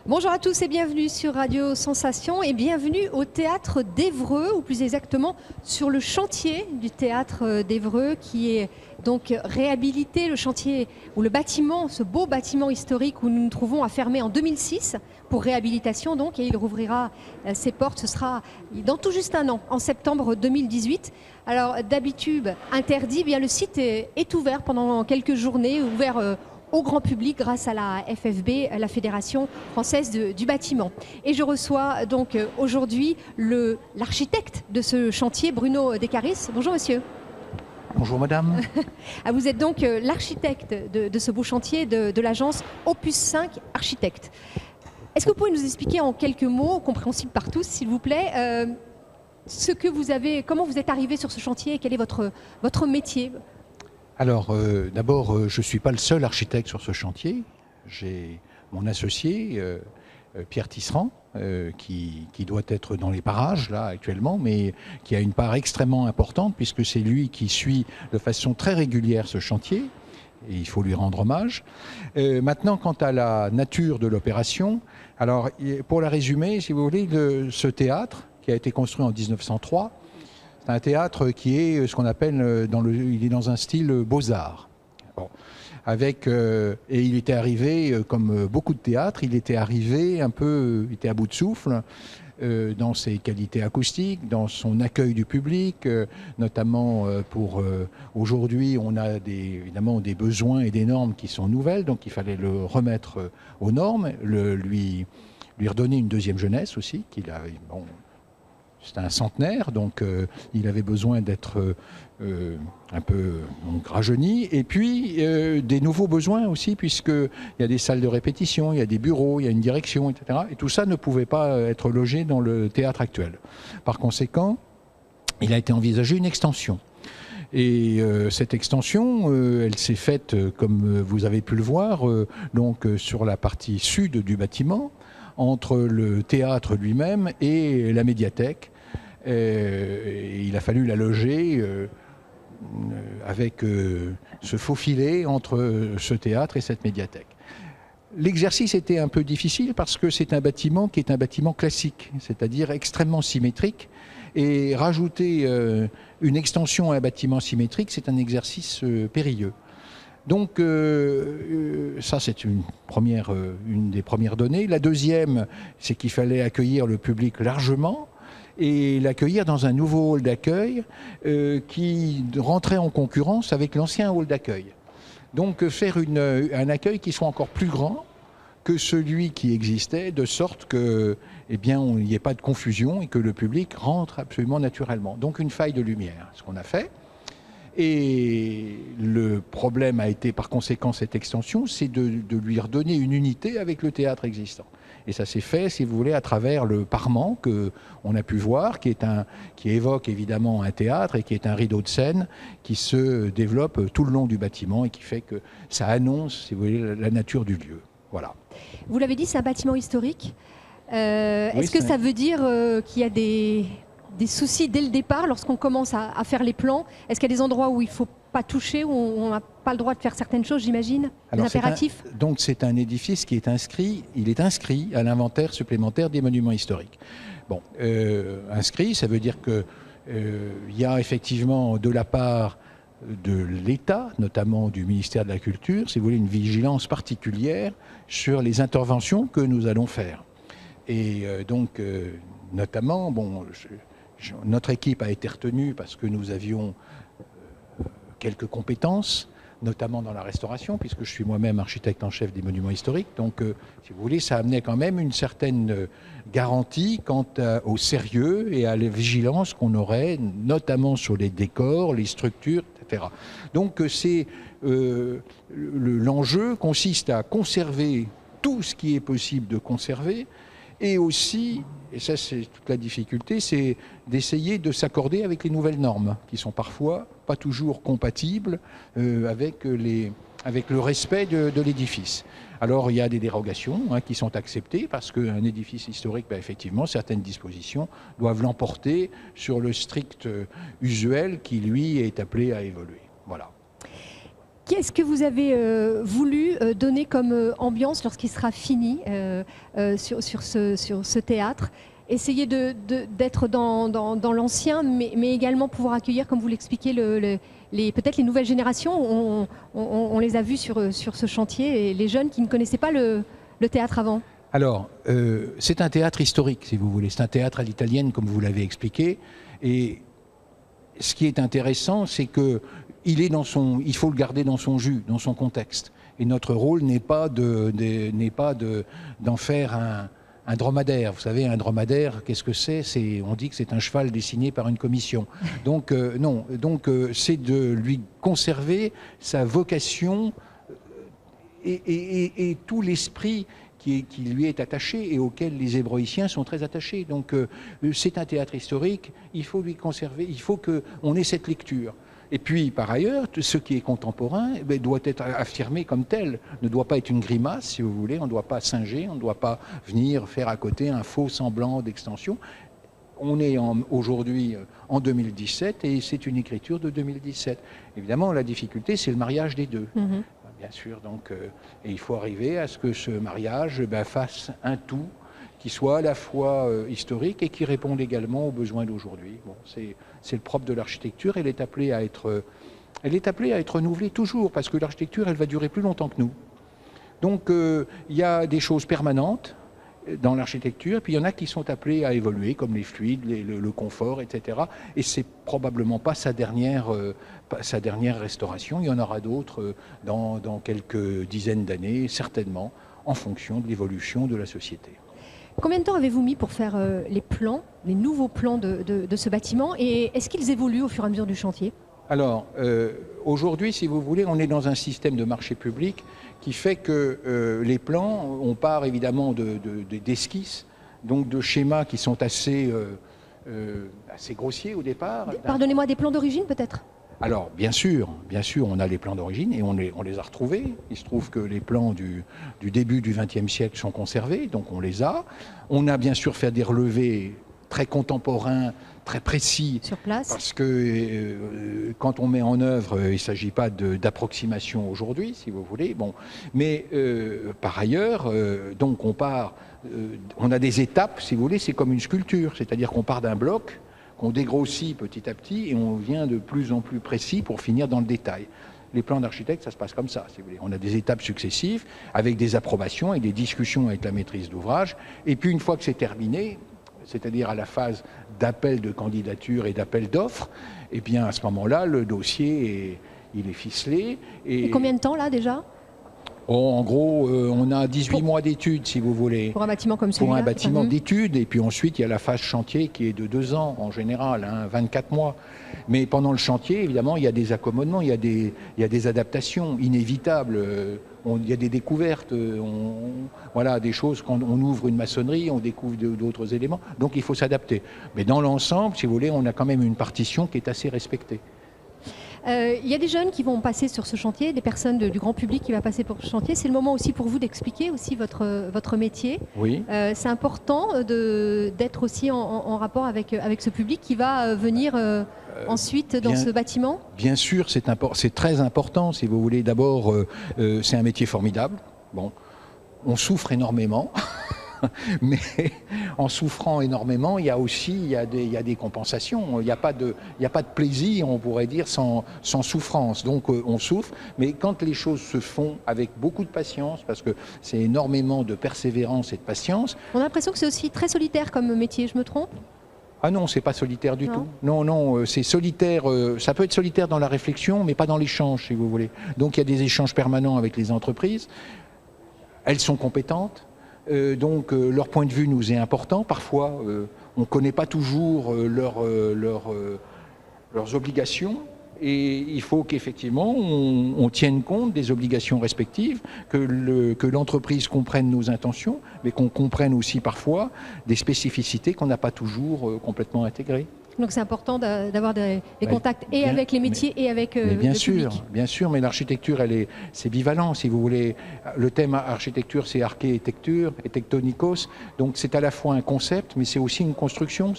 Bonjour à tous et bienvenue sur Radio Sensation et bienvenue au Théâtre d'Évreux, ou plus exactement sur le chantier du Théâtre d'Évreux qui est donc réhabilité, le chantier ou le bâtiment, ce beau bâtiment historique où nous nous trouvons a fermé en 2006 pour réhabilitation donc, et il rouvrira ses portes, ce sera dans tout juste un an, en septembre 2018. Alors d'habitude interdit, bien le site est ouvert pendant quelques journées, ouvert au grand public grâce à la FFB, la Fédération française du bâtiment. Et je reçois donc aujourd'hui l'architecte de ce chantier, Bruno Descaris. Bonjour monsieur. Bonjour madame. Vous êtes donc l'architecte de ce beau chantier de l'agence Opus 5 Architecte. Est-ce que vous pouvez nous expliquer en quelques mots, compréhensibles par tous s'il vous plaît, ce que vous avez, comment vous êtes arrivé sur ce chantier et quel est votre métier ? Alors d'abord, je ne suis pas le seul architecte sur ce chantier. J'ai mon associé, Pierre Tisserand, qui doit être dans les parages là actuellement, mais qui a une part extrêmement importante puisque c'est lui qui suit de façon très régulière ce chantier. Et il faut lui rendre hommage. Maintenant, quant à la nature de l'opération, alors pour la résumer, si vous voulez, ce théâtre qui a été construit en 1903, c'est un théâtre qui est ce qu'on appelle, il est dans un style beaux-arts. Bon. Et il était arrivé, comme beaucoup de théâtres, il était arrivé il était à bout de souffle dans ses qualités acoustiques, dans son accueil du public, notamment aujourd'hui, on a évidemment des besoins et des normes qui sont nouvelles, donc il fallait le remettre aux normes, lui redonner une deuxième jeunesse aussi, c'est un centenaire, donc il avait besoin d'être un peu rajeuni. Et puis des nouveaux besoins aussi, puisqu'il y a des salles de répétition, il y a des bureaux, il y a une direction, etc. Et tout ça ne pouvait pas être logé dans le théâtre actuel. Par conséquent, il a été envisagé une extension. Et cette extension, elle s'est faite, comme vous avez pu le voir, donc sur la partie sud du bâtiment, entre le théâtre lui-même et la médiathèque. Il a fallu la loger avec ce faux filet entre ce théâtre et cette médiathèque. L'exercice était un peu difficile parce que c'est un bâtiment qui est un bâtiment classique, c'est-à-dire extrêmement symétrique. Et rajouter une extension à un bâtiment symétrique, c'est un exercice périlleux. Donc ça, c'est une des premières données. La deuxième, c'est qu'il fallait accueillir le public largement et l'accueillir dans un nouveau hall d'accueil qui rentrait en concurrence avec l'ancien hall d'accueil. Donc faire un accueil qui soit encore plus grand que celui qui existait, de sorte que, il n'y ait pas de confusion et que le public rentre absolument naturellement. Donc une faille de lumière, ce qu'on a fait. Et le problème a été, par conséquent, cette extension, c'est de lui redonner une unité avec le théâtre existant. Et ça s'est fait, si vous voulez, à travers le parement qu'on a pu voir, qui évoque évidemment un théâtre et qui est un rideau de scène qui se développe tout le long du bâtiment et qui fait que ça annonce, si vous voulez, la nature du lieu. Voilà. Vous l'avez dit, c'est un bâtiment historique. Est-ce que ça veut dire qu'il y a des soucis dès le départ lorsqu'on commence à faire les plans? Est-ce qu'il y a des endroits où il ne faut pas toucher, où on n'a pas le droit de faire certaines choses, j'imagine? Des impératifs? Donc c'est un édifice qui est inscrit, à l'inventaire supplémentaire des monuments historiques. Bon, inscrit, ça veut dire qu'il y a effectivement de la part de l'État, notamment du ministère de la Culture, si vous voulez, une vigilance particulière sur les interventions que nous allons faire. Et notamment, notre équipe a été retenue parce que nous avions quelques compétences, notamment dans la restauration, puisque je suis moi-même architecte en chef des monuments historiques. Donc, si vous voulez, ça amenait quand même une certaine garantie quant au sérieux et à la vigilance qu'on aurait, notamment sur les décors, les structures, etc. Donc, l'enjeu consiste à conserver tout ce qui est possible de conserver, et aussi, et ça c'est toute la difficulté, c'est d'essayer de s'accorder avec les nouvelles normes, qui sont parfois pas toujours compatibles avec le respect de l'édifice. Alors il y a des dérogations qui sont acceptées, parce qu'un édifice historique, effectivement, certaines dispositions doivent l'emporter sur le strict usuel qui, lui, est appelé à évoluer. Voilà. Qu'est-ce que vous avez voulu donner comme ambiance lorsqu'il sera fini sur ce théâtre? Essayer d'être dans l'ancien, mais également pouvoir accueillir, comme vous l'expliquez, peut-être les nouvelles générations. On les a vus sur ce chantier, et les jeunes qui ne connaissaient pas le théâtre avant. Alors, c'est un théâtre historique, si vous voulez. C'est un théâtre à l'italienne, comme vous l'avez expliqué. Et ce qui est intéressant, c'est que il faut le garder dans son jus, dans son contexte. Et notre rôle n'est pas d'en faire un dromadaire. Vous savez, un dromadaire, qu'est-ce que c'est? On dit que c'est un cheval dessiné par une commission. Donc, non. Donc, c'est de lui conserver sa vocation et tout l'esprit qui lui est attaché et auquel les Hébroïciens sont très attachés. Donc, c'est un théâtre historique. Il faut lui conserver. Il faut qu'on ait cette lecture. Et puis, par ailleurs, ce qui est contemporain doit être affirmé comme tel, ne doit pas être une grimace, si vous voulez, on ne doit pas singer, on ne doit pas venir faire à côté un faux semblant d'extension. On est aujourd'hui en 2017 et c'est une écriture de 2017. Évidemment, la difficulté, c'est le mariage des deux. Mmh. Bien sûr, donc, et il faut arriver à ce que ce mariage fasse un tout qui soit à la fois historique et qui réponde également aux besoins d'aujourd'hui. Bon, c'est le propre de l'architecture. Elle est appelée à être renouvelée toujours, parce que l'architecture, elle va durer plus longtemps que nous. Donc, il y a des choses permanentes dans l'architecture, puis il y en a qui sont appelées à évoluer, comme les fluides, le confort, etc. Et c'est probablement pas sa dernière restauration. Il y en aura d'autres dans quelques dizaines d'années, certainement, en fonction de l'évolution de la société. Combien de temps avez-vous mis pour faire les nouveaux plans de ce bâtiment, et est-ce qu'ils évoluent au fur et à mesure du chantier? Alors, aujourd'hui, si vous voulez, on est dans un système de marché public qui fait que les plans, on part évidemment d'esquisses, donc de schémas qui sont assez grossiers au départ. Pardonnez-moi, des plans d'origine peut-être? Alors, bien sûr, on a les plans d'origine et on les a retrouvés. Il se trouve que les plans du début du XXe siècle sont conservés, donc on les a. On a bien sûr fait des relevés très contemporains, très précis. Sur place. Parce que quand on met en œuvre, il ne s'agit pas d'approximation aujourd'hui, si vous voulez. Bon. Mais par ailleurs, donc on a des étapes, si vous voulez, c'est comme une sculpture. C'est-à-dire qu'on part d'un bloc, on dégrossit petit à petit et on vient de plus en plus précis pour finir dans le détail. Les plans d'architecte, ça se passe comme ça, si vous voulez. On a des étapes successives avec des approbations et des discussions avec la maîtrise d'ouvrage. Et puis une fois que c'est terminé, c'est-à-dire à la phase d'appel de candidature et d'appel d'offres, et bien à ce moment-là, le dossier il est ficelé. Et combien de temps là déjà? En gros, on a 18 mois d'études, si vous voulez. Pour un bâtiment comme celui-là? Pour un bâtiment d'études, et puis ensuite, il y a la phase chantier qui est de 2 ans en général, 24 mois. Mais pendant le chantier, évidemment, il y a des accommodements, il y a des adaptations inévitables. Il y a des découvertes, voilà, des choses, quand on ouvre une maçonnerie, on découvre d'autres éléments. Donc il faut s'adapter. Mais dans l'ensemble, si vous voulez, on a quand même une partition qui est assez respectée. Il y a des jeunes qui vont passer sur ce chantier, des personnes du grand public qui va passer pour ce chantier. C'est le moment aussi pour vous d'expliquer aussi votre métier. Oui. C'est important d'être aussi en rapport avec ce public qui va venir ensuite dans ce bâtiment. Bien sûr, c'est très important, si vous voulez. D'abord, c'est un métier formidable. Bon, on souffre énormément. Mais en souffrant énormément, il y a des compensations. Il n'y a pas de plaisir, on pourrait dire, sans souffrance. Donc on souffre, mais quand les choses se font avec beaucoup de patience, parce que c'est énormément de persévérance et de patience. On a l'impression que c'est aussi très solitaire comme métier, je me trompe ? Ah non, c'est pas solitaire du tout. Non, c'est solitaire. Ça peut être solitaire dans la réflexion, mais pas dans l'échange, si vous voulez. Donc il y a des échanges permanents avec les entreprises. Elles sont compétentes. Donc leur point de vue nous est important. Parfois, on ne connaît pas toujours leurs obligations et il faut qu'effectivement on tienne compte des obligations respectives, que l'entreprise comprenne nos intentions, mais qu'on comprenne aussi parfois des spécificités qu'on n'a pas toujours complètement intégrées. Donc c'est important d'avoir des contacts avec les métiers et avec le public. Bien sûr, mais l'architecture, c'est bivalent, si vous voulez. Le thème architecture, c'est archétecture et tectonikos. Donc c'est à la fois un concept, mais c'est aussi une construction.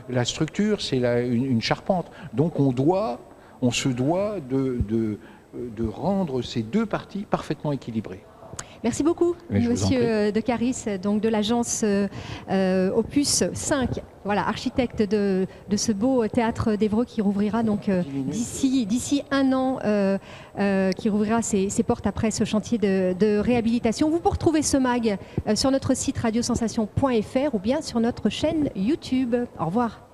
La structure, c'est une charpente. Donc on se doit de rendre ces deux parties parfaitement équilibrées. Merci beaucoup, Mais je vous en Monsieur De Caris, donc de l'agence Opus 5, voilà, architecte de ce beau théâtre d'Évreux qui rouvrira donc d'ici un an, qui rouvrira ses portes après ce chantier de réhabilitation. Vous pouvez retrouver ce mag sur notre site radiosensation.fr ou bien sur notre chaîne YouTube. Au revoir.